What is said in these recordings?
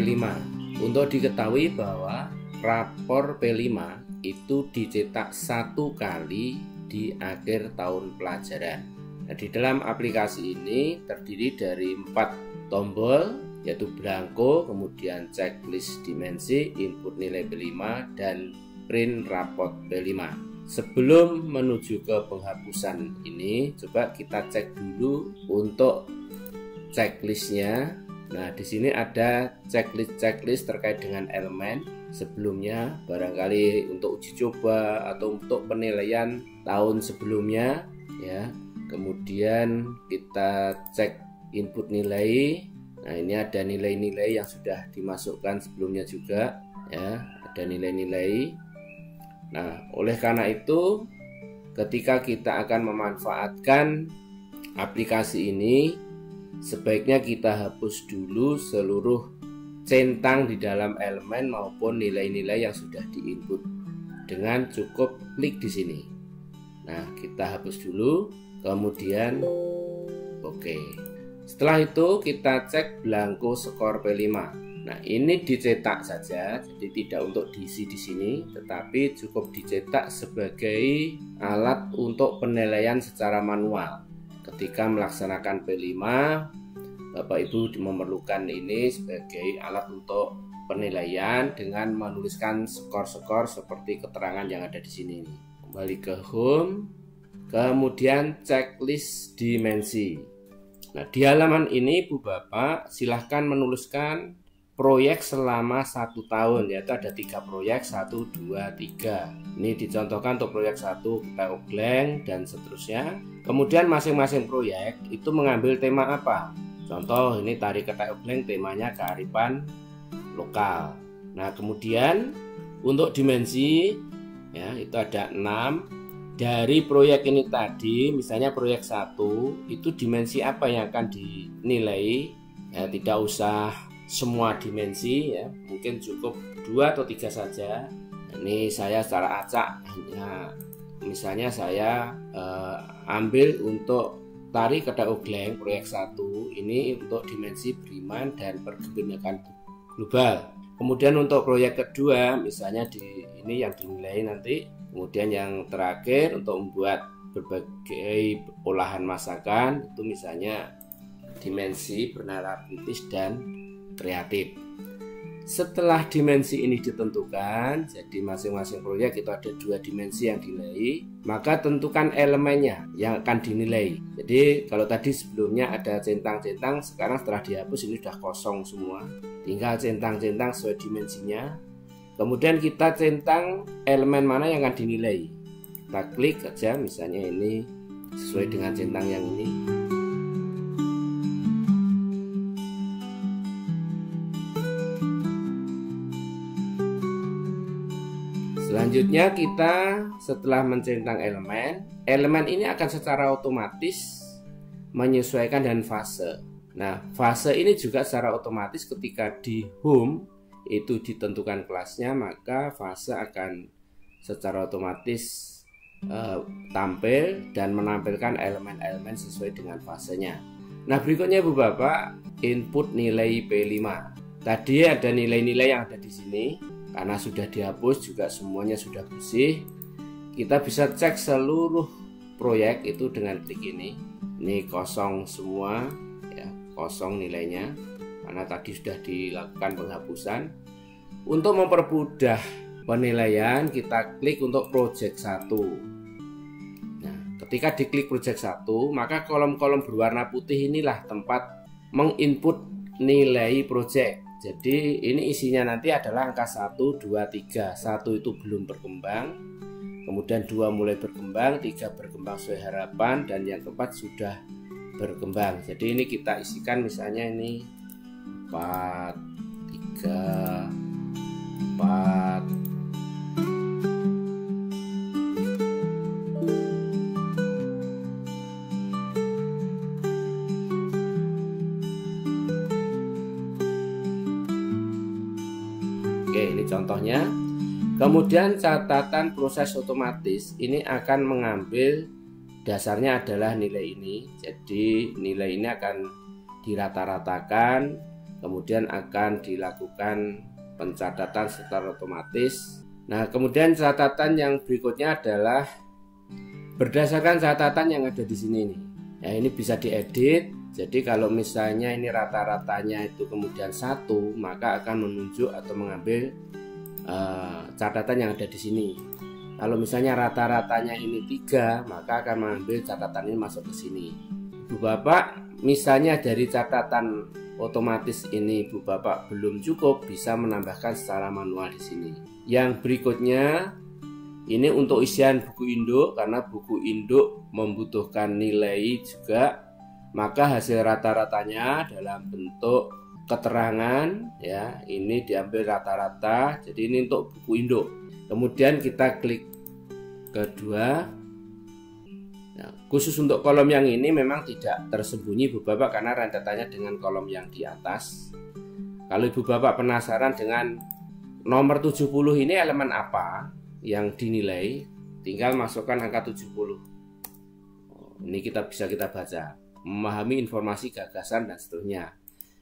P5. Untuk diketahui bahwa rapor P5 itu dicetak 1 kali di akhir tahun pelajaran. Nah, di dalam aplikasi ini terdiri dari 4 tombol, yaitu belangko, kemudian checklist dimensi, input nilai P5, dan print raport P5. Sebelum menuju ke penghapusan ini, coba kita cek dulu untuk checklistnya. Nah, di sini ada checklist terkait dengan elemen sebelumnya, barangkali untuk uji coba atau untuk penilaian tahun sebelumnya, ya. Kemudian kita cek input nilai. Nah, ini ada nilai-nilai yang sudah dimasukkan sebelumnya juga, ya. Ada nilai-nilai. Nah, oleh karena itu, ketika kita akan memanfaatkan aplikasi ini, sebaiknya kita hapus dulu seluruh centang di dalam elemen maupun nilai-nilai yang sudah diinput dengan cukup klik di sini. Nah, kita hapus dulu, kemudian oke. Setelah itu kita cek belangko skor P5. Nah, ini dicetak saja, jadi tidak untuk diisi di sini, tetapi cukup dicetak sebagai alat untuk penilaian secara manual. Ketika melaksanakan P5, Bapak Ibu memerlukan ini sebagai alat untuk penilaian dengan menuliskan skor-skor seperti keterangan yang ada di sini. Kembali ke home, kemudian checklist dimensi. Nah, di halaman ini Bu Bapak silahkan menuliskan proyek selama 1 tahun, yaitu ada 3 proyek, 1, 2, 3. Ini dicontohkan untuk proyek 1 kita Oglang dan seterusnya. Kemudian masing-masing proyek itu mengambil tema apa? Contoh ini tari Ketek Oglang, temanya kearifan lokal. Nah, kemudian untuk dimensi, ya, itu ada 6. Dari proyek ini tadi, misalnya proyek 1, itu dimensi apa yang akan dinilai? Ya, tidak usah semua dimensi, ya, mungkin cukup 2 atau 3 saja. Ini saya secara acak hanya misalnya saya ambil untuk tari Ketek Oglang proyek 1 ini untuk dimensi beriman dan perkebinekaan global. Kemudian untuk proyek kedua misalnya ini yang dinilai nanti. Kemudian yang terakhir untuk membuat berbagai olahan masakan itu misalnya dimensi bernalar kritis dan kreatif. Setelah dimensi ini ditentukan, jadi masing-masing proyek itu ada 2 dimensi yang dinilai, maka tentukan elemennya yang akan dinilai. Jadi kalau tadi sebelumnya ada centang-centang, sekarang setelah dihapus ini sudah kosong semua, tinggal centang-centang sesuai dimensinya. Kemudian kita centang elemen mana yang akan dinilai. Kita klik aja, misalnya ini sesuai dengan centang yang ini. Selanjutnya kita setelah mencentang elemen ini akan secara otomatis menyesuaikan dengan fase. Nah, fase ini juga secara otomatis ketika di home itu ditentukan kelasnya, maka fase akan secara otomatis tampil dan menampilkan elemen-elemen sesuai dengan fasenya. Nah, berikutnya Bu Bapak, input nilai P5. Tadi ada nilai-nilai yang ada di sini. Karena sudah dihapus juga semuanya sudah bersih, kita bisa cek seluruh proyek itu dengan klik ini. Ini kosong semua, ya, kosong nilainya karena tadi sudah dilakukan penghapusan. Untuk mempermudah penilaian, kita klik untuk project 1. Nah, ketika diklik project 1, maka kolom-kolom berwarna putih inilah tempat menginput nilai project. Jadi ini isinya nanti adalah angka 1, 2, 3. 1 itu belum berkembang, kemudian 2 mulai berkembang, 3 berkembang sesuai harapan, dan yang keempat sudah berkembang. Jadi ini kita isikan misalnya ini 4, 3, 4. Oke, ini contohnya. Kemudian catatan proses otomatis ini akan mengambil dasarnya adalah nilai ini. Jadi nilai ini akan dirata-ratakan kemudian akan dilakukan pencatatan secara otomatis. Nah, kemudian catatan yang berikutnya adalah berdasarkan catatan yang ada di sini nih. Ya, ini bisa diedit. Jadi kalau misalnya ini rata-ratanya itu kemudian 1, maka akan menunjuk atau mengambil catatan yang ada di sini. Kalau misalnya rata-ratanya ini 3, maka akan mengambil catatan ini masuk ke sini. Ibu Bapak, misalnya dari catatan otomatis ini Ibu Bapak belum cukup, bisa menambahkan secara manual di sini. Yang berikutnya ini untuk isian buku induk, karena buku induk membutuhkan nilai juga, maka hasil rata-ratanya dalam bentuk keterangan ya, ini diambil rata-rata. Jadi ini untuk buku induk. Kemudian kita klik kedua. Nah, khusus untuk kolom yang ini memang tidak tersembunyi Ibu Bapak karena rentetannya dengan kolom yang di atas. Kalau Ibu Bapak penasaran dengan nomor 70 ini elemen apa yang dinilai, tinggal masukkan angka 70. Ini bisa kita baca, memahami informasi, gagasan dan seterusnya.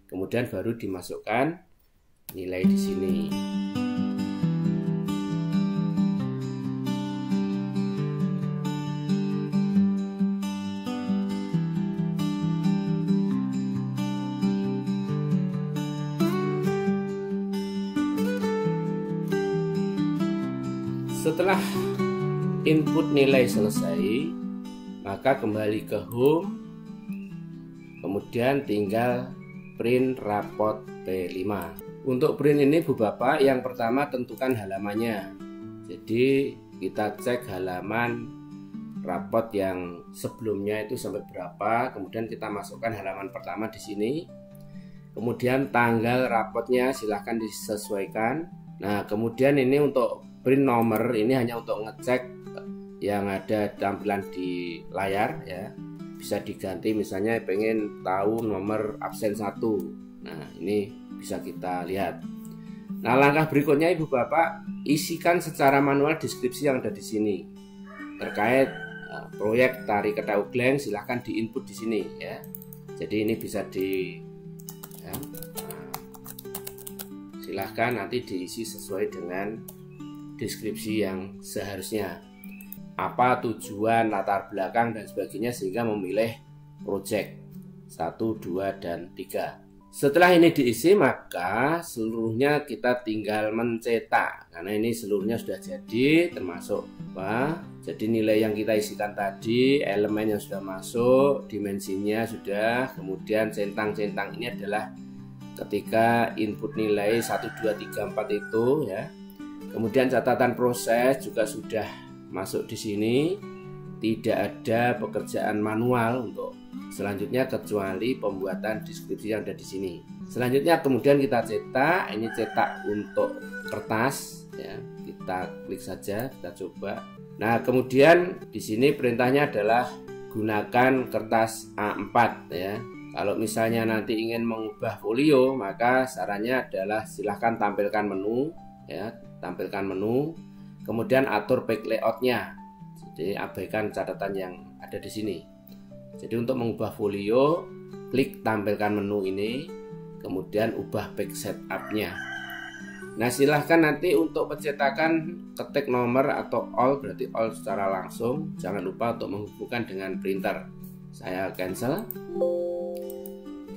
Kemudian baru dimasukkan nilai di sini. Setelah input nilai selesai, maka kembali ke home, kemudian tinggal print raport P5. Untuk print ini Bu Bapak, yang pertama tentukan halamannya. Jadi kita cek halaman raport yang sebelumnya itu sampai berapa, kemudian kita masukkan halaman pertama di sini. Kemudian tanggal raportnya silahkan disesuaikan. Nah, kemudian ini untuk print nomor, ini hanya untuk ngecek yang ada tampilan di layar ya. Bisa diganti, misalnya pengen tahu nomor absen 1. Nah, ini bisa kita lihat. Nah, langkah berikutnya Ibu Bapak, isikan secara manual deskripsi yang ada di sini. Terkait proyek Tari Kedah Ugleng, silahkan diinput di sini ya. Jadi ini bisa silahkan nanti diisi sesuai dengan deskripsi yang seharusnya, apa tujuan, latar belakang dan sebagainya, sehingga memilih project 1, 2, dan 3. Setelah ini diisi, maka seluruhnya kita tinggal mencetak, karena ini seluruhnya sudah jadi, termasuk jadi nilai yang kita isikan tadi, elemen yang sudah masuk, dimensinya sudah, kemudian centang-centang ini adalah ketika input nilai 1, 2, 3, 4 itu ya. Kemudian catatan proses juga sudah masuk di sini. Tidak ada pekerjaan manual untuk selanjutnya kecuali pembuatan deskripsi yang ada di sini. Selanjutnya kemudian kita cetak. Ini cetak untuk kertas ya. Kita klik saja, kita coba. Nah, kemudian di sini perintahnya adalah gunakan kertas A4 ya. Kalau misalnya nanti ingin mengubah folio, maka sarannya adalah silahkan tampilkan menu ya, tampilkan menu, kemudian atur page layoutnya. Jadi abaikan catatan yang ada di sini. Jadi untuk mengubah folio, klik tampilkan menu ini, kemudian ubah page setupnya. Nah, silahkan nanti untuk pencetakan ketik nomor atau all, berarti all secara langsung. Jangan lupa untuk menghubungkan dengan printer. Saya cancel.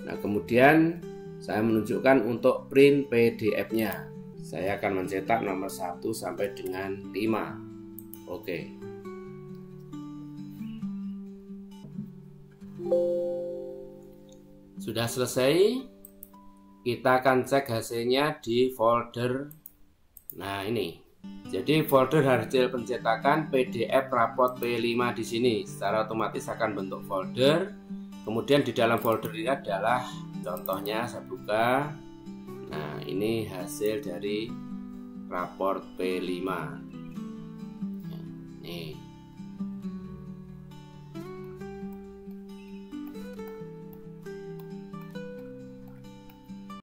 Nah, kemudian saya menunjukkan untuk print PDF-nya. Saya akan mencetak nomor 1 sampai dengan 5. Oke. Sudah selesai. Kita akan cek hasilnya di folder. Nah, ini. Jadi folder hasil pencetakan PDF raport P5 di sini secara otomatis akan bentuk folder. Kemudian di dalam folder ini adalah contohnya, saya buka. Nah, ini hasil dari raport P5. Nih.